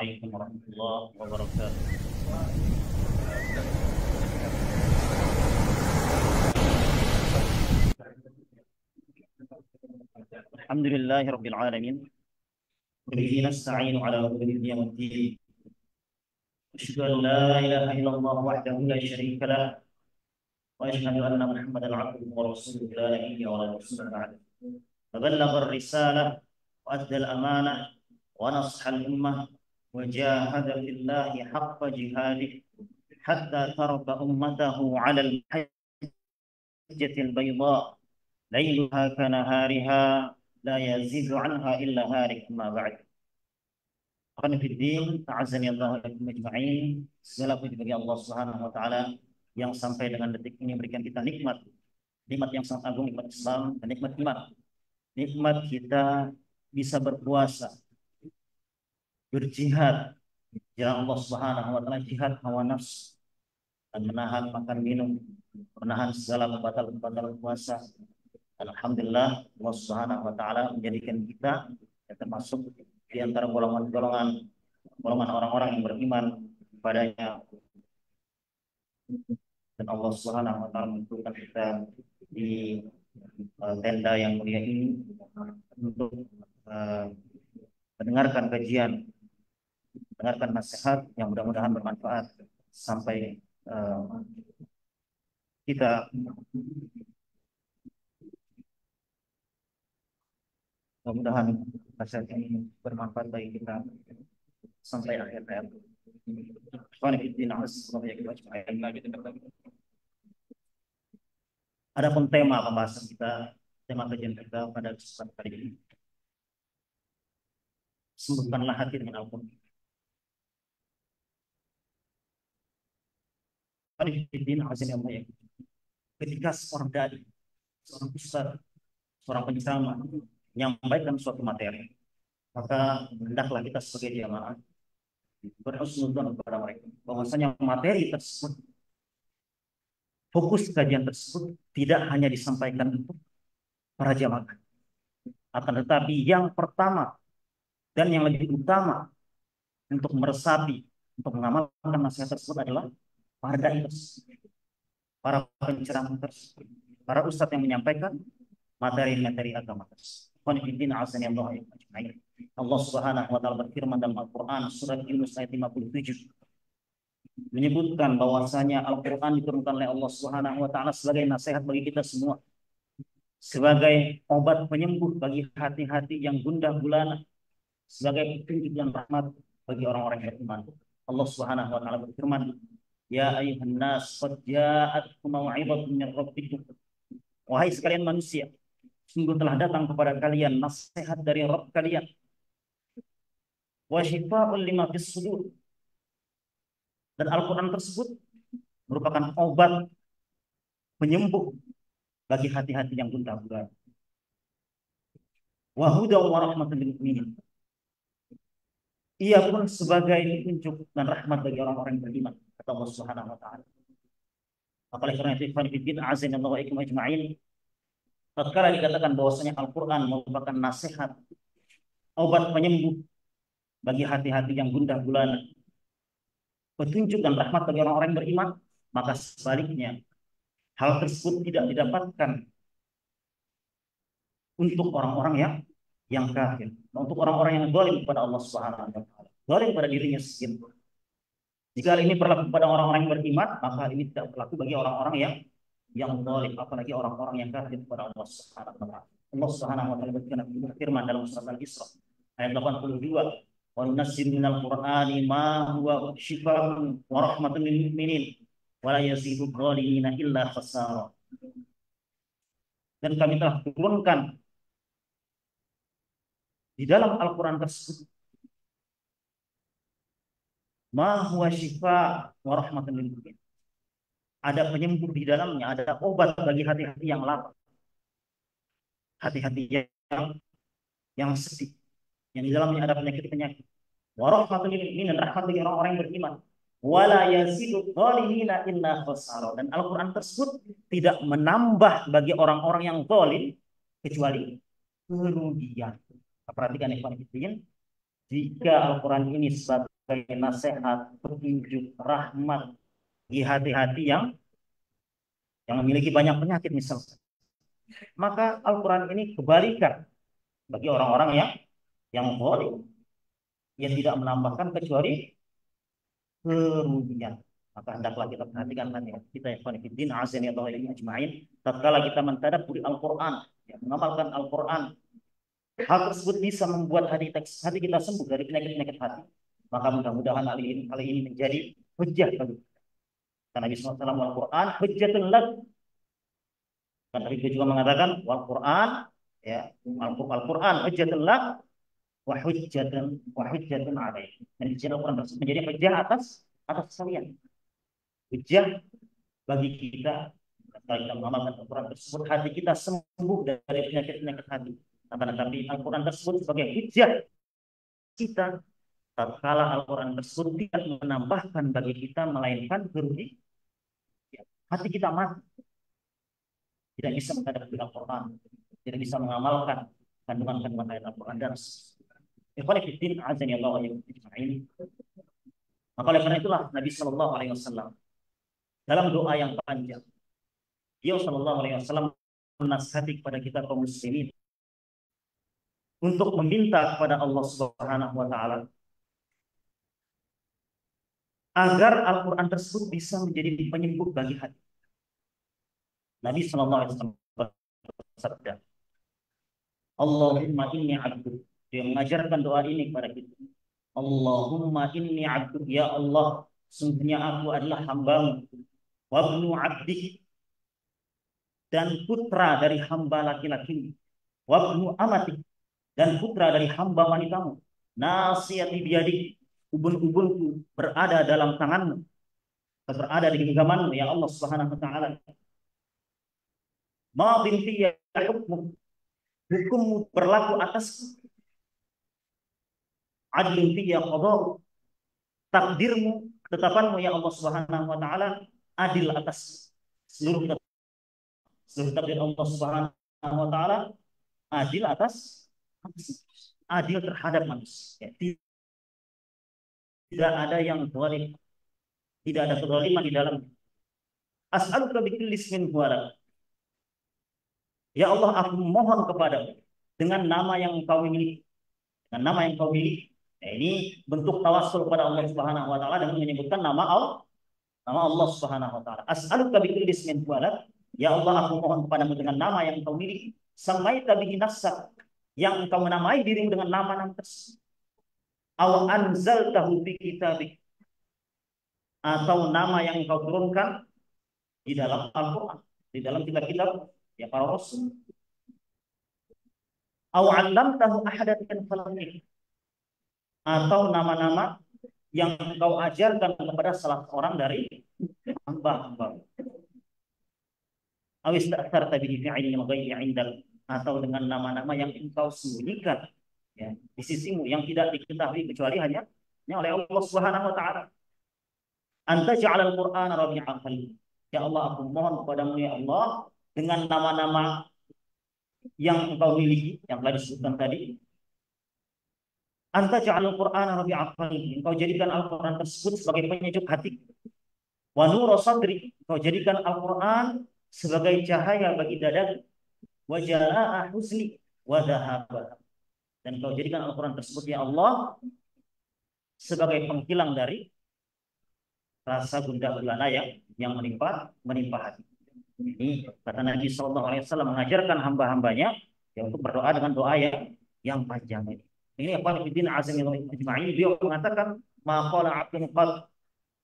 عليكم ورحمة الله وبركاته. الحمد لله رب العالمين، وبه نستعين على أمور الدنيا والدين. أشهد أن لا إله إلا الله وحده لا شريك له، وأشهد أن محمدا عبده ورسوله لا نبي ولا رسول بعده. فبلغ الرسالة وأدى الأمانة ونصح الأمة وجاهد في الله حق جهاده حتى ترك أمته على المحجة البيضاء ليلها كنهارها لا يزيد عنها إلا هالك. أما بعد، Akhwani fi din, a'azzani Allah wa iyyakum ajma'in. Segala puji bagi Allah Subhanahu wa taala yang sampai dengan detik ini memberikan kita nikmat, nikmat yang sangat agung, nikmat Islam dan nikmat iman. Nikmat kita bisa berpuasa, berjihad di jalan Allah Subhanahu wa taala, jihad hawa nafsu dan menahan makan minum, menahan segala pembatal-pembatal puasa. Alhamdulillah, Allah Subhanahu wa taala menjadikan kita yang termasuk di antara golongan orang-orang yang beriman kepadanya, dan Allah Subhanahu wa taala menentukan kita di tenda yang mulia ini untuk uh, mendengarkan kajian, mendengarkan nasihat yang mudah-mudahan bermanfaat sampai kita mudah-mudahan nasihat ini bermanfaat bagi kita sampai akhir hayat. Adapun tema pembahasan kita, tema kajian kita pada kesempatan kali ini, sembuhkanlah hati dengan Al-Quran. Ketika seorang dai, seorang ustaz, seorang penceramah menyampaikan suatu materi, maka hendaklah kita sebagai jamaah berhusnudzon kepada mereka bahwasanya materi tersebut, fokus kajian tersebut tidak hanya disampaikan untuk para jamaah, akan tetapi yang pertama dan yang lebih utama untuk meresapi, untuk mengamalkan nasihat tersebut adalah para dai tersebut, para penceramah tersebut, para ustadz yang menyampaikan materi-materi agama tersebut. Allah Subhanahu wa taala berfirman dalam Al-Qur'an surat Yunus ayat 57, menyebutkan bahwasanya Al-Qur'an diturunkan oleh Allah Subhanahu wa taala sebagai nasihat bagi kita semua, sebagai obat penyembuh bagi hati-hati yang gundah gulana, sebagai petunjuk dan rahmat bagi orang-orang yang beriman. Allah Subhanahu wa taala berfirman, ya ayuhan nas qad ja'atkum mau'izatun min rabbikum. Wahai sekalian manusia, sungguh telah datang kepada kalian nasihat dari Rabb kalian. Wa syifaa'un lima fis sudur. Dan Al-Qur'an tersebut merupakan obat penyembuh bagi hati-hati yang gundah gulana. Wa hudan wa rahmatan lil mu'minin. Ia pun sebagai petunjuk dan rahmat bagi orang-orang yang beriman, kata Allah Subhanahu wa taala. Apalagi karena itu, ikhwan fillah, azza wa jalla ajma'in, tatkala dikatakan bahwasanya Al-Qur'an merupakan nasihat, obat penyembuh bagi hati-hati yang gundah gulana, petunjuk dan rahmat bagi orang-orang yang beriman, maka sebaliknya hal tersebut tidak didapatkan untuk orang-orang yang kafir, untuk orang-orang yang zalim kepada Allah Subhanahu wa taala, zalim pada dirinya sendiri. Jika hal ini berlaku kepada orang-orang yang beriman, maka hal ini tidak berlaku bagi orang-orang yang zalim, apalagi orang-orang yang kafir kepada Allah Subhanahu wa taala. Allah Subhanahu wa taala berfirman dalam surat Al-Isra ayat 82, wa nunazzilu minal qur'ani ma huwa syifaa'un wa rahmatun lil mu'minin wa la yazidu adh-dhalimina illa khasara. Dan kami telah turunkan di dalam Al-Quran tersebut ma huwa syifa' wa rahmatun lil mu'minin. Ada penyembuh di dalamnya, ada obat bagi hati-hati yang lapar, hati-hati yang sedih, yang di dalamnya ada penyakit-penyakit. Wa rahmatun lil mu'minin, dan rahmat bagi orang-orang yang beriman. Wala yazidu dhalimina illa khasara. Dan Al-Quran tersebut tidak menambah bagi orang-orang yang zalim kecuali kerugian. Perhatikan ikhwan fillah, jika Al-Quran ini sebagai nasihat, petunjuk, rahmat di hati-hati yang memiliki banyak penyakit misalnya, maka Al-Quran ini kebalikan bagi orang-orang yang zalim, yang tidak menambahkan kecuali kerugian. Maka hendaklah kita perhatikan hati kita ya khonifuddin azan ya Allah ajma'in. Tatkala kita mentadabburi Al-Quran, ya, mengamalkan Al-Quran, hal tersebut bisa membuat hati kita sembuh dari penyakit-penyakit hati. Maka mudah-mudahan hal ini menjadi hujjah bagi kita. Karena Nabi SAW Al-Quran hujjatun lak. Kan Nabi juga mengatakan Al-Quran, ya, Al-Quran hujjatun lak wa hujjatun alaik. Dan Al-Quran tersebut menjadi hujjah atas kalian. Hujjah bagi kita. Kalau kita mengamalkan Al-Quran tersebut, hati kita sembuh dari penyakit-penyakit hati. Tetapi Al-Quran tersebut sebagai hujjah kita, tatkala Al-Quran tersebut tidak menambahkan bagi kita melainkan kerugian, hati kita mati, tidak bisa menghadapi Al-Quran, tidak bisa mengamalkan kandungan-kandungan ayat Al-Quran dan ikhwan fillah azan ya Allah yang ini. Maka oleh karena itulah Nabi Shallallahu Alaihi Wasallam dalam doa yang panjang, Beliau Shallallahu Alaihi Wasallam menasihati kepada kita kaum muslimin untuk meminta kepada Allah Subhanahu Wa Taala agar Al-Quran tersebut bisa menjadi penyembuh bagi hati. Nabi Shallallahu Alaihi Wasallam bersabda, Allahumma inni abdu. Dia mengajarkan doa ini kepada kita. Allahumma inni abdu, ya Allah, sungguhnya aku adalah hambamu, wabnu abdik, dan putra dari hamba laki-laki, wabnu amatik, dan putra dari hamba wanitamu, nasiyati biyadik, ubun-ubunku berada dalam tanganmu, berada di genggamanmu, ya Allah Subhanahu Wa Taala. Madin fiyya hukmu, hukummu berlaku atasku. Adlun fiyya qada'u, takdirmu, ketetapanmu ya Allah Subhanahu Wa Taala adil atas seluruh takdir Allah Subhanahu Wa Taala, adil atas adil terhadap manusia. Tidak ada yang zalim, tidak ada kezaliman di dalamnya. As'aluka bikulli ismin huwa lak. Ya Allah, aku mohon kepadamu dengan nama yang Engkau miliki, dengan nama yang Engkau miliki. Nah, ini bentuk tawassul kepada Allah Subhanahu Wa Taala dengan menyebutkan nama Allah Subhanahu Wa Taala. As'aluka bikulli ismin huwa lak. Ya Allah, aku mohon kepadamu dengan nama yang Engkau miliki. Samaita bihi nafsak, yang Engkau menamai dirimu dengan nama-nama tersebut. Aw anzaltahu fi kitabik, atau nama yang Engkau turunkan di dalam Al-Quran, di dalam kitab-kitab ya para rasul. Aw 'allamtahu ahadan min khalqik, atau nama-nama yang Engkau ajarkan kepada salah seorang dari hamba-hamba. Aw ista'tharta bihi fi 'ilmil ghaibi 'indak, atau dengan nama-nama yang Engkau sembunyikan ya di sisimu, yang tidak diketahui kecuali hanya oleh Allah Subhanahu Wa Taala. Anta ja'alal Qur'ana rabi'a qalbi. Ya Allah, aku mohon kepadamu ya Allah dengan nama-nama yang Engkau miliki, yang telah disebutkan tadi. Anta ja'alal Qur'ana rabi'a qalbi. Engkau jadikan Al-Quran tersebut sebagai penyejuk hati. Wa nura sadri. Engkau jadikan Al-Quran sebagai cahaya bagi dadaku. Wa jalaa'a huzni wa dhahaba. Dan Engkau jadikan Al-Quran tersebut ya Allah sebagai penghilang dari rasa gundah gulana yang menimpa hati. Ini kata Nabi Shallallahu Alaihi Wasallam mengajarkan hamba-hambanya ya untuk berdoa dengan doa yang panjang ini. Ini apa Ibn Azim Al-Ijma'i, beliau mengatakan maqala abdun qal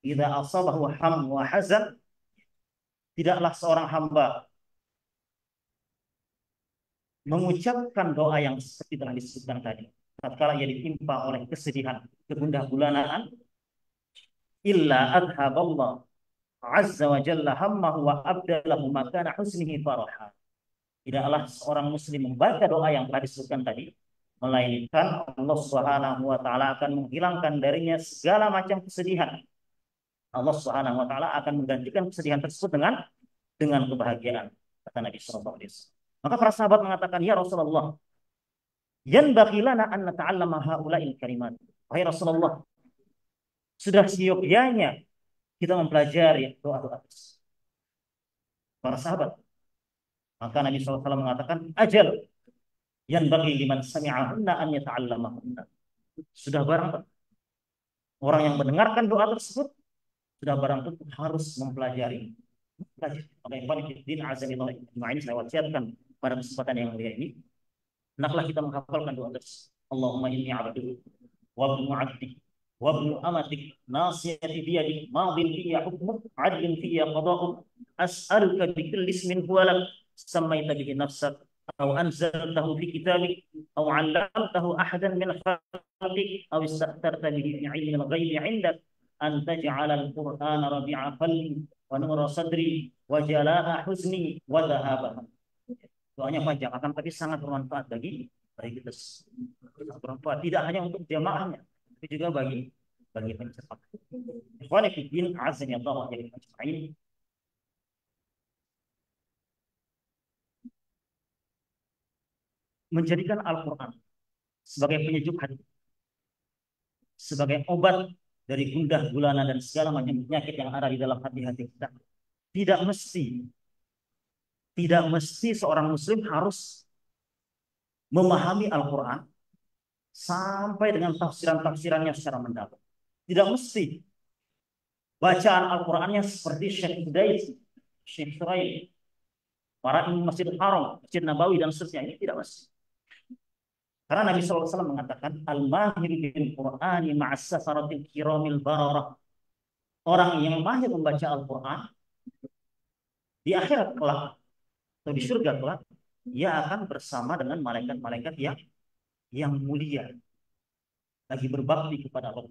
idza asabahu ham wa hazan, tidaklah seorang hamba mengucapkan doa yang seperti telah disebutkan tadi tatkala ia ditimpa oleh kesedihan, kegundah gulanaan, illa adhaballah azza wa jalla hammahu wa abdalahu makana husnihi faraha. Tidaklah seorang muslim membaca doa yang telah disebutkan tadi, melainkan Allah Subhanahu Wa Taala akan menghilangkan darinya segala macam kesedihan. Allah Subhanahu Wa Taala akan menggantikan kesedihan tersebut dengan kebahagiaan, kata Nabi Sallallahu Alaihi Wasallam. Maka para sahabat mengatakan, ya Rasulullah, Yanbaghi lana an nata'allama haula'il kalimat. Wahai Rasulullah, sudah seyogyanya kita mempelajari doa-doa para sahabat. Maka Nabi SAW mengatakan, ajal yanbaghi liman sami'ahunna an yata'allamahunna. Sudah barang orang yang mendengarkan doa tersebut, sudah barang tentu harus mempelajari. Maka ikhwan fillah azanillahu ajma'in, saya wasiatkan pada kesempatan yang mulia ini, hendaklah kita menghafalkan doa tersebut. Allahumma inni 'abduka wa ibnu 'abdik wa ibnu amatik nasiyati biyadik madin fiyya hukmuk 'adlun fiyya qada'uk as'aluka bi kulli ismin huwa lak sammaita bihi nafsak aw anzaltahu fi kitabik aw 'allamtahu ahadan min khalqik aw ista'tharta bihi fi 'ilmi al-ghaibi 'indak an taj'ala al-qur'ana rabi'a qalbi wa nura sadri wa jalaa huzni wa dhahaba. Doanya panjang akan tapi sangat bermanfaat bagi kita. Bermanfaat tidak hanya untuk jamaahnya, tapi juga bagi pencepat. Ikhwani fi din, azan ya Allah ya ajma'in. Menjadikan Al-Qur'an sebagai penyejuk hati, sebagai obat dari gundah gulana dan segala macam penyakit yang ada di dalam hati-hati kita. Tidak mesti seorang muslim harus memahami Al-Quran sampai dengan tafsiran-tafsirannya secara mendalam. Tidak mesti bacaan Al-Qurannya seperti Syekh Hudais, Syekh Suraim, para imam Masjidil Haram, Masjid Nabawi dan seterusnya. Ini tidak mesti. Karena Nabi SAW mengatakan, Al-mahir bil Qur'ani ma'as safaratil kiramil bararah. Orang yang mahir membaca Al-Quran di akhirat kelak atau di surga kelak, ia akan bersama dengan malaikat-malaikat yang mulia, lagi berbakti kepada Allah.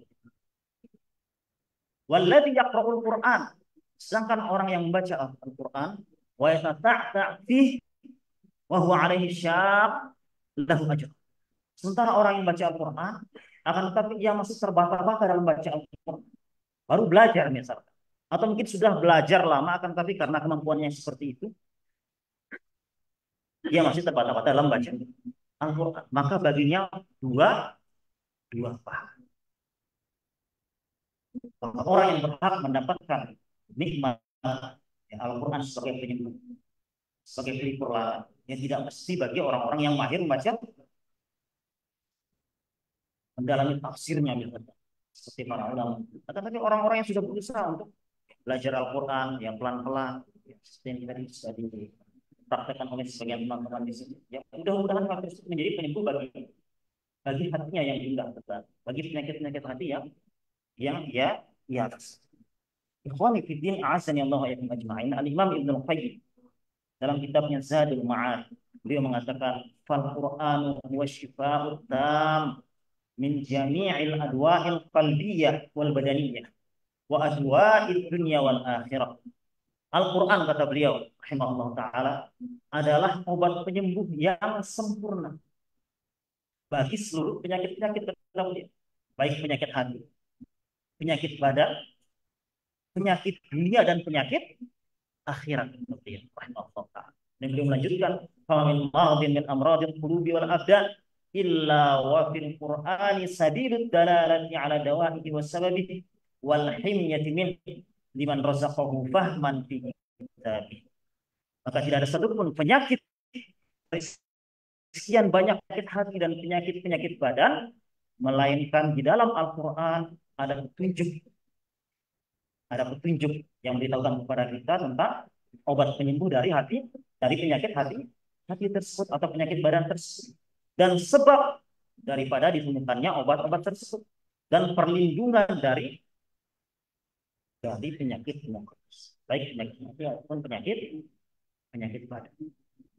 Walladzi yaqra'ul Qur'an, sedangkan orang yang membaca Al-Quran wa yatata'ta fi wa huwa 'alaihi syaq lahu ajr. Sementara orang yang baca Al-Quran akan tetapi ia masih terbata-bata dalam baca Al-Quran, baru belajar misalkan, atau mungkin sudah belajar lama akan tetapi karena kemampuannya seperti itu ia masih terbata-bata dalam baca Al-Quran, maka baginya dua pahala. Orang yang berhak mendapatkan nikmat Al-Quran sebagai penyembuh, sebagai pelipur lara, yang tidak mesti bagi orang-orang yang mahir membaca, mendalami tafsirnya misalnya, seperti para ulama. Tetapi orang-orang yang sudah berusaha untuk belajar Al-Quran yang pelan-pelan, seperti yang tadi sudah dipraktekkan oleh sebagian teman-teman di sini, ya mudah-mudahan hal tersebut menjadi penyembuh bagi hatinya yang indah, bagi penyakit-penyakit hati yang ya atas. Ikhwani fi din, a'azzani Allah wa iyyakum ajma'in. Al-Imam Ibnu Al-Qayyim dalam kitabnya Zadul Ma'ad, beliau mengatakan, fal Qur'anu huwa shifaa'ut tam min jami'il adwa'il qalbiyyah wal badaniyah wa adwa'id dunya wal akhirah. Al-Quran, kata beliau rahimahullah ta'ala, adalah obat penyembuh yang sempurna bagi seluruh penyakit-penyakit, baik penyakit hati, penyakit badan, penyakit dunia, dan penyakit akhirat. Dan beliau melanjutkan, famin maradin min amradil qulubi wal abdan illa wa fil Qur'ani sabilud dalalati ala dawa'ihi wa sababihi wal himyati min liman razaqahu fahman fi kitabih. Maka tidak ada satupun penyakit, sekian banyak penyakit hati dan penyakit-penyakit badan, melainkan di dalam Al-Quran ada petunjuk yang memberitahukan kepada kita tentang obat penyembuh dari penyakit hati tersebut atau penyakit badan tersebut, dan sebab daripada ditemukannya obat-obat tersebut, dan perlindungan dari penyakit baik penyakit hati ataupun penyakit badan.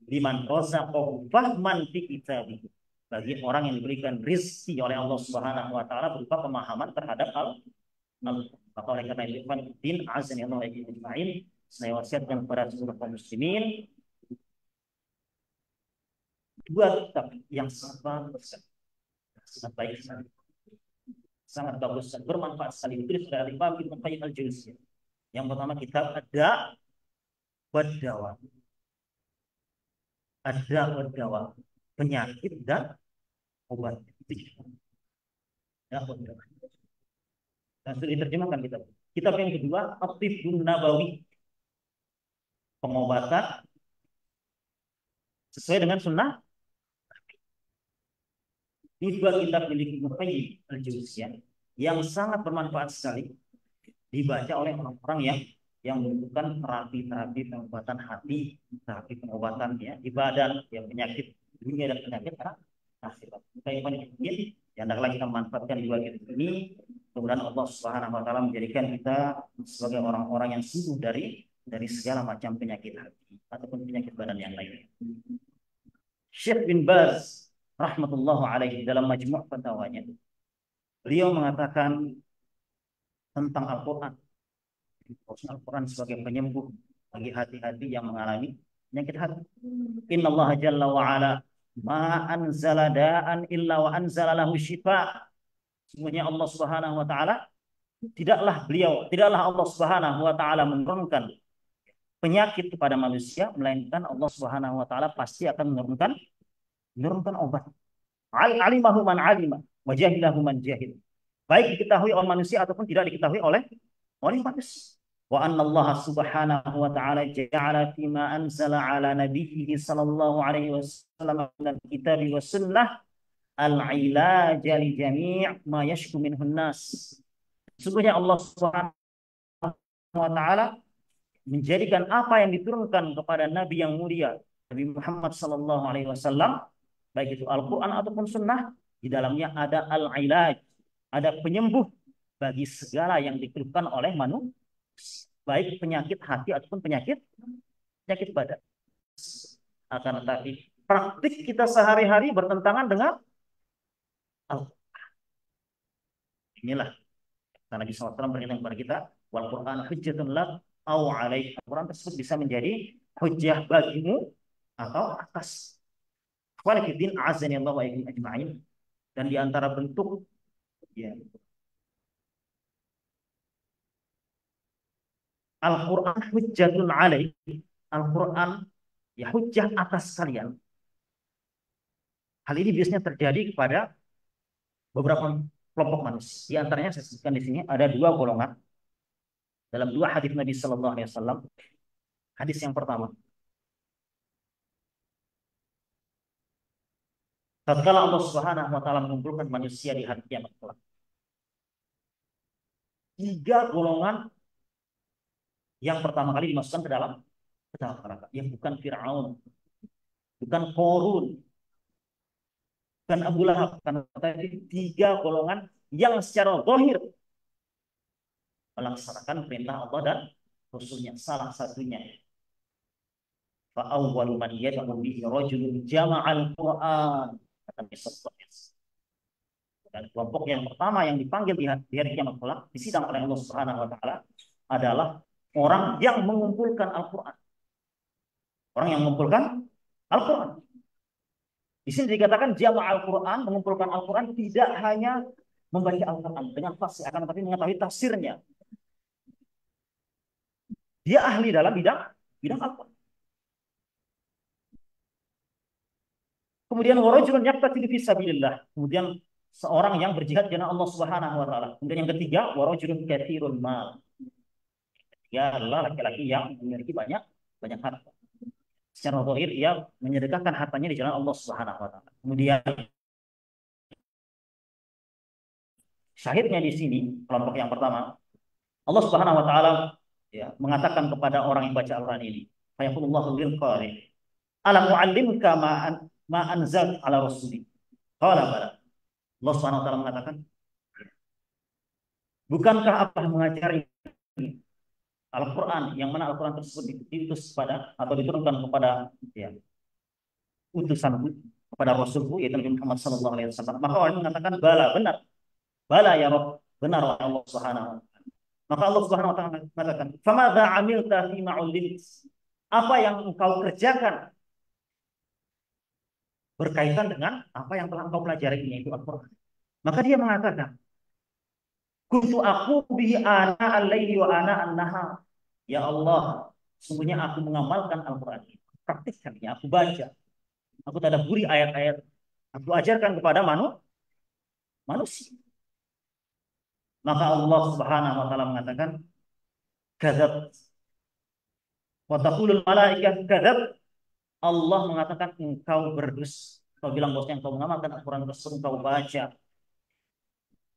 Liman razaqahu fahman fi kitabih, bagi orang yang diberikan rizki oleh Allah Subhanahu wa taala berupa pemahaman terhadap Al-Quran. Maka oleh karena itu, din azan Allah ajma'in, saya wasiatkan kepada seluruh kaum muslimin dua kitab yang sangat bagus, sangat baik, sangat bagus dan bermanfaat sekali, ditulis oleh Imam Ibnu Qayyim Al-Jauziyah. Yang pertama kitab Ad-Da' wad-Dawa, penyakit dan obat. Ya, dan sudah diterjemahkan kitab. Kitab yang kedua, At-Tibbun Nabawi, pengobatan sesuai dengan sunnah. Ini juga kitab milik Ibnu Qayyim al-Jauziyah yang sangat bermanfaat sekali dibaca oleh orang-orang yang membutuhkan terapi-terapi pengobatan hati, terapi pengobatan ya di badan, ya penyakit dunia dan penyakit akhirat. Mungkin yang hendaklah kita memanfaatkan dua kitab ini. Kemudian Allah Subhanahu wa taala menjadikan kita sebagai orang-orang yang sembuh dari segala macam penyakit hati ataupun penyakit badan yang lain. Syekh bin Baz rahmatullah alaihi dalam majmu' fatwanya, beliau mengatakan tentang Al-Qur'an. Al-Quran sebagai penyembuh bagi hati-hati yang mengalami penyakit hati. Inna Allah Jalla wa ala ma anzala da'an illa wa anzala lahu syifa. Sesungguhnya Allah Subhanahu wa taala tidaklah Allah Subhanahu wa taala menurunkan penyakit kepada manusia, melainkan Allah Subhanahu wa taala pasti akan menurunkan obat. Alimahu man alima wa jahilahu man jahil. Baik diketahui oleh manusia ataupun tidak diketahui oleh manusia. Wa anna Allah Subhanahu wa taala ja'ala fima anzala ala nabiyhi sallallahu alaihi wasallam min al-kitab wa sunnah al-ilaj li jami' ma yashku minhu nas. Sesungguhnya Allah Subhanahu wa taala menjadikan apa yang diturunkan kepada nabi yang mulia Nabi Muhammad sallallahu alaihi wasallam, baik itu Al-Qur'an ataupun sunnah, di dalamnya ada al-ilaj, ada penyembuh bagi segala yang dikeluhkan oleh manusia, baik penyakit hati ataupun penyakit badan. Akan tetapi praktik kita sehari-hari bertentangan dengan Al-Quran. Inilah Nabi SAW berkata kepada kita, wal Quran hujjatun lak au alaik. Al-Quran tersebut bisa menjadi hujjah bagimu atau atas. Walakiddin azani Allah wa ikum ajma'in. Dan di antara bentuk ya, Al-Quran hujjatun alaih. Al-Quran ya hujjah atas kalian. Hal ini biasanya terjadi kepada beberapa kelompok manusia. Di antaranya saya sebutkan di sini ada dua golongan dalam dua hadis Nabi Sallallahu Alaihi Wasallam. Hadis yang pertama, tatkala Allah Subhanahu Wa Taala mengumpulkan manusia di hari kiamat kelak, tiga golongan yang pertama kali dimasukkan ke dalam neraka, yang bukan Fir'aun, bukan Qarun, bukan Abu Lahab, tapi tiga golongan yang secara zahir melaksanakan perintah Allah dan Rasulnya. Salah satunya, fa awwalu man yad'u bihi rajulun jama'al Qur'an. Dan kelompok yang pertama yang dipanggil di hari kiamat kelak, disidang oleh Allah Subhanahu Wa Taala adalah orang yang mengumpulkan Al-Quran. Orang yang mengumpulkan Al-Quran. Di sini dikatakan jama' Al-Quran, mengumpulkan Al-Quran tidak hanya membaca Al-Quran dengan fasih, akan tetapi mengetahui tafsirnya. Dia ahli dalam bidang Al-Quran. Kemudian warajulun yaqtatilu fi sabilillah. Kemudian seorang yang berjihad di jalan Allah Subhanahu Wa Taala. Kemudian yang ketiga, warajulun katsirul mal. Dia adalah laki-laki yang memiliki banyak harta. Secara zahir ia menyedekahkan hartanya di jalan Allah Subhanahu Wa Taala. Kemudian syahidnya di sini kelompok yang pertama, Allah Subhanahu Wa Taala ya mengatakan kepada orang yang baca Al-Quran ini, fayaqulullahu lil qari alam u'allimka ma anzal ala rasuli qala bala. Allah Subhanahu Wa Taala mengatakan, bukankah apa mengajari Al-Quran, yang mana Al-Quran tersebut diutus kepada atau diturunkan kepada ya, utusan kepada Rasulku yaitu Nabi Muhammad Sallallahu Alaihi Wasallam. Maka orang mengatakan bala ya Rabb, benar Allah Subhanahu Wa Taala. Maka Allah Subhanahu Wa Taala mengatakan, famadza amilta fi ma'ulim, apa yang engkau kerjakan berkaitan dengan apa yang telah engkau pelajari, yaitu Al-Quran. Maka dia mengatakan, kuntu aku bihi ana al-laili wa ana an-nahar. Ya Allah, sungguhnya aku mengamalkan Al-Quran ini. Praktikkan ya, aku baca. Aku tadabburi ayat-ayat Aku ajarkan kepada manusia. Maka Allah Subhanahu wa taala mengatakan, kadzab wa taqulul malaikah kadzab. Allah mengatakan engkau berdusta. Kau bilang bosnya engkau mengamalkan Al-Quran tersebut, engkau baca,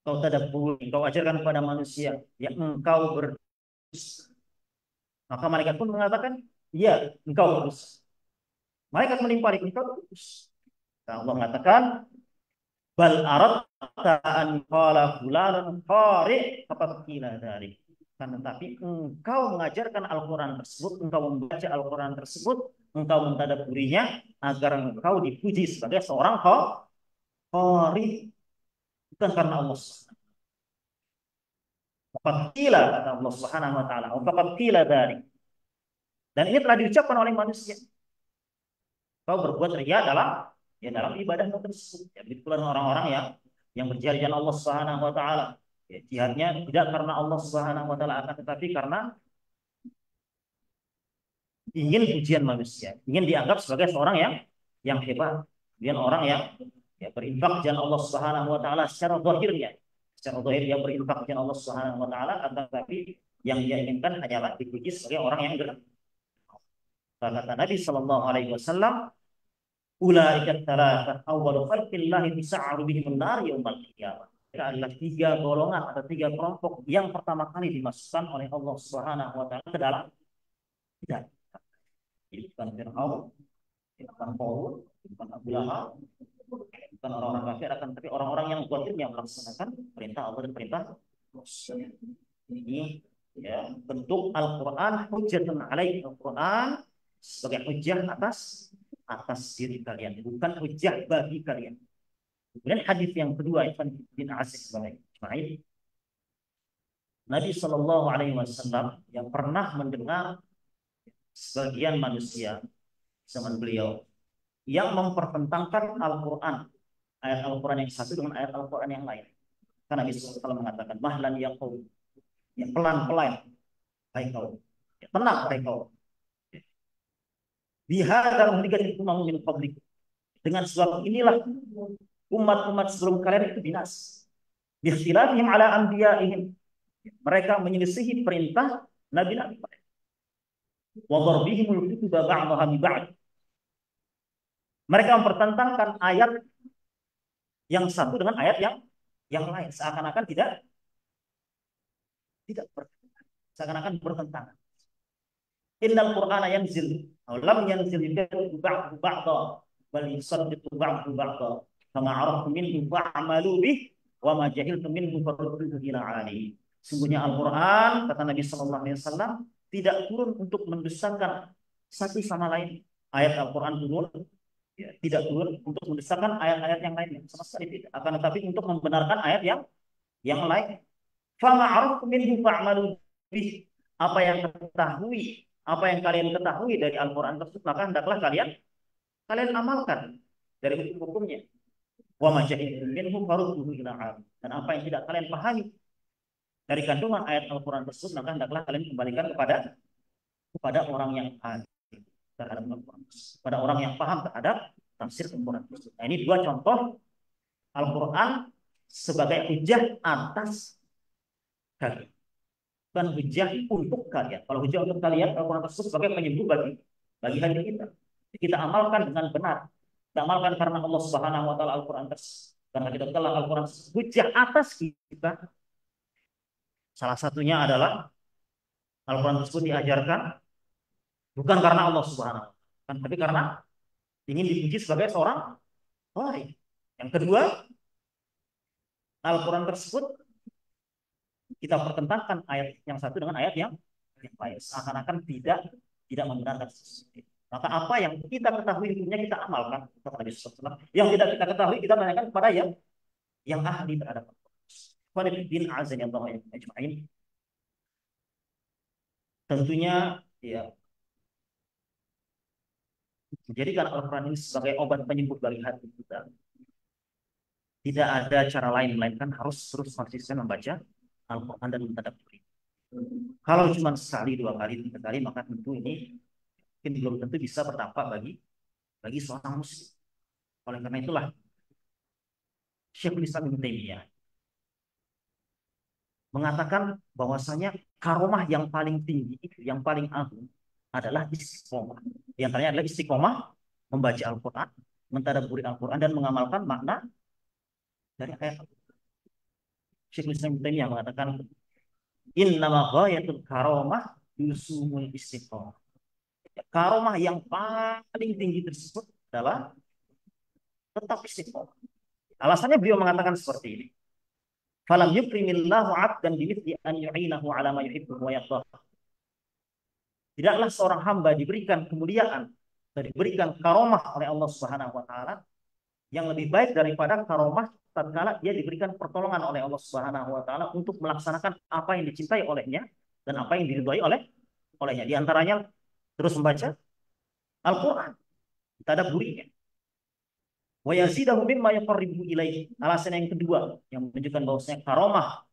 engkau tadabbur, engkau ajarkan kepada manusia, yang engkau berdusta. Maka malaikat pun mengatakan, iya, engkau berdusta. Malaikat menimpali, engkau berdusta. Nah, Allah mengatakan, bal aradta an qala fulanun qari faqad qila dzalik. Kan tetapi engkau mengajarkan Al-Quran tersebut, engkau membaca Al-Quran tersebut, engkau mentadabburinya agar engkau dipuji sebagai seorang qari, bukan karena Allah. Faqad qila, kata Allah Subhanahu wa taala, faqad qila dzalik. Dan ini telah diucapkan oleh manusia. Kau berbuat riya dalam ibadah tersebut. Ya, begitu pula orang-orang yang berjihad di jalan Allah Subhanahu wa taala. Ya, jihadnya tidak karena Allah Subhanahu wa taala, akan tetapi karena ingin pujian manusia, ingin dianggap sebagai seorang yang hebat. Kemudian orang yang berinfak di jalan Allah Subhanahu wa taala secara zahirnya. Secara zahir dia berinfak di jalan Allah Subhanahu wa taala, akan tetapi yang dia inginkan hanyalah dipuji sebagai orang yang benar. Kata Nabi sallallahu alaihi wasallam, ulaika tsalatsah awwalu khalqillahi tis'aru bihim an-nar yaumil qiyamah. Mereka adalah tiga golongan atau tiga kelompok yang pertama kali dimasukkan oleh Allah Subhanahu wa taala ke dalam tidak. Jadi bukan Fir'aun, bukan Qarun, bukan Abu Lahab, bukan orang-orang kafir, akan tapi orang-orang yang zahirnya melaksanakan perintah Allah dan perintah Rasul. Ini bentuk Al-Quran hujjatun alaik. Al-Quran sebagai hujjah atas diri kalian, bukan hujjah bagi kalian. Kemudian hadis yang kedua, Ibn bin Aziz Ismail, Nabi Shallallahu Alaihi Wasallam yang pernah mendengar sebagian manusia zaman beliau yang mempertentangkan Al-Quran, ayat Al-Quran yang satu dengan ayat Al-Quran yang lain. Karena Nabi SAW mengatakan, mahlan yaqul, pelan-pelan, hai kau, tenang hai kau. Bihadal muhlikat umam min qablik. Dengan sebab inilah umat-umat sebelum kalian itu binasa. Bikhtilafihim ala anbiya'ihim. Mereka menyelisihi perintah nabi-nabi mereka. Wa darbihimul kutuba ba'daha bi ba'd. Mereka mempertentangkan ayat yang satu dengan ayat yang lain, seakan-akan tidak bertentangan. Seakan-akan bertentangan. Innal Qur'ana yanzil aw lam yanzil ba'du ba'da bal yusaddiqu ba'du ba'da kama araftu minhu fa'malu bih wa ma jahiltu minhu farudduhu ila alim. Sungguhnya Al-Qur'an, kata Nabi sallallahu alaihi wasallam, tidak turun untuk mendustakan satu sama lain. Ayat Al-Qur'an turun tidak turun untuk mendustakan ayat-ayat yang lainnya, sama sekali tidak. Akan tetapi untuk membenarkan ayat yang lain. Fama araftu minhu fa'malu bih. Apa yang kalian ketahui dari Al-Quran tersebut, maka hendaklah kalian amalkan dari hukum-hukumnya. Wa ma jahiltum minhu farudduhu ila alim. Dan apa yang tidak kalian pahami dari kandungan ayat Al-Quran tersebut, maka hendaklah kalian kembalikan kepada orang yang ahli terhadap Al-Quran, pada orang yang paham terhadap tafsir Al-Quran tersebut. Nah, ini dua contoh Al-Quran sebagai hujjah atas kalian, bukan hujjah untuk kalian. Kalau hujjah untuk kalian, Al-Quran tersebut sebagai penyembuh bagi hati kita. Kita amalkan dengan benar. Kita amalkan karena Allah Subhanahu wa taala Al-Quran tersebut. Karena kita telah Al-Quran hujjah atas kita. Salah satunya adalah Al-Quran tersebut diajarkan bukan karena Allah Subhanahu wa taala, tapi karena ingin dipuji sebagai seorang qari. Yang kedua, Al-Quran tersebut kita pertentangkan ayat yang satu dengan ayat yang lain, seakan-akan tidak membenarkan sesuatu. Maka apa yang kita ketahui hukumnya kita amalkan, kata Nabi SAW. Yang tidak kita ketahui kita tanyakan kepada yang ahli terhadap Al-Quran. Tentunya menjadikan Al-Quran ini sebagai obat penyembuh bagi hati kita. Tidak ada cara lain melainkan harus terus konsisten membaca Al-Quran dan mentadabburi. Kalau cuma sekali, dua kali, tiga kali, maka tentu ini mungkin belum tentu bisa berdampak bagi seorang muslim. Oleh karena itulah Syekhul Islam Ibnu Taimiyah mengatakan bahwasanya karomah yang paling tinggi itu, yang paling agung adalah istiqomah. Di antaranya adalah istiqomah membaca Al-Quran, mentadabburi Al-Quran dan mengamalkan makna dari ayat. Syekhul Islam Ibnu Taimiyah mengatakan innama ghayatul karomah yusumul istiqomah. Karomah yang paling tinggi tersebut adalah tetap istiqomah. Alasannya beliau mengatakan seperti ini. Falam yukrimillahu 'abdan bimithli an yu'inahu 'ala ma yuhibbu wa yardah. Tidaklah seorang hamba diberikan kemuliaan dan diberikan karomah oleh Allah Subhanahu wa taala yang lebih baik daripada karomah tatkala dia diberikan pertolongan oleh Allah Subhanahu wa taala untuk melaksanakan apa yang dicintai olehnya dan apa yang diridhai olehnya. Di antaranya terus membaca Al-Qur'an, tadabburinya. Wa yazidahu mimma yuqarribu ilaihi. Alasan yang kedua yang menunjukkan bahwasanya karomah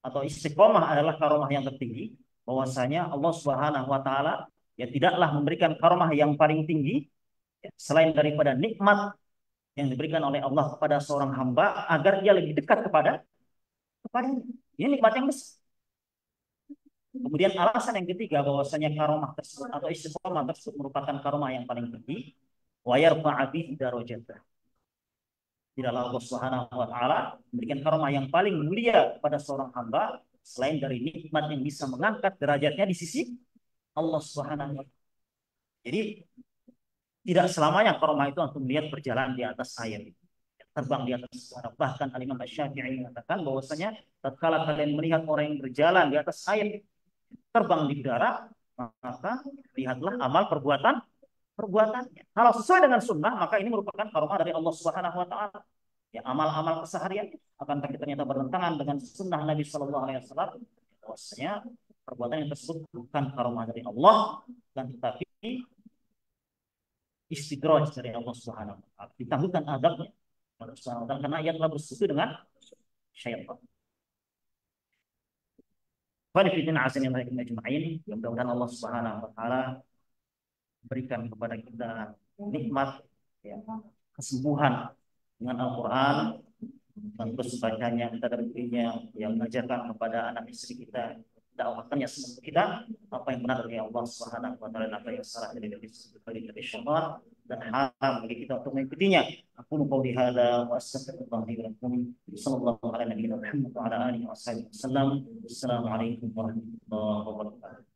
atau istiqomah adalah karomah yang tertinggi, bahwasanya Allah Subhanahu wa taala ya tidaklah memberikan karomah yang paling tinggi ya, selain daripada nikmat yang diberikan oleh Allah kepada seorang hamba agar ia lebih dekat kepadanya. Ini nikmat yang besar. Kemudian alasan yang ketiga bahwasanya karomah tersebut atau istiqomah tersebut merupakan karomah yang paling tinggi, wa yarfa'a bihi darajatah. Tidaklah Allah Subhanahu wa taala memberikan karomah yang paling mulia kepada seorang hamba selain dari nikmat yang bisa mengangkat derajatnya di sisi Allah Subhanahu wa taala. Jadi tidak selamanya karomah itu untuk melihat berjalan di atas air, terbang di atas udara. Bahkan Al-Imam Asy-Syafi'i mengatakan bahwasanya tatkala kalian melihat orang yang berjalan di atas air, terbang di udara, maka lihatlah amal perbuatannya. Kalau sesuai dengan sunnah, maka ini merupakan karomah dari Allah Subhanahu wa taala. Ya, amal-amal keseharian akan tapi ternyata bertentangan dengan sunnah Nabi Shallallahu alaihi wasallam. Bahwasanya perbuatan yang tersebut bukan karomah dari Allah, dan tetapi istidraj dari Allah Subhanahu wa taala. Ditangguhkan adabnya Allah Subhanahu wa taala karena ia telah bersekutu dengan syaitan. Mudah-mudahan Allah Subhanahu wa taala berikan kepada kita nikmat ya, kesembuhan dengan Al-Quran dan terus bacanya, kita dapat yang mengajarkan kepada anak istri kita, dakwahkannya semua kita apa yang benar dari Allah Subhanahu wa taala, apa yang salah dari syaitan dan haram bagi kita untuk mengikutinya. Aku qouli hadza wa astaghfirullah li wa lakum. Sallallahu ala nabiyyina Muhammad wa ala alihi wasallam. Assalamualaikum warahmatullahi wabarakatuh.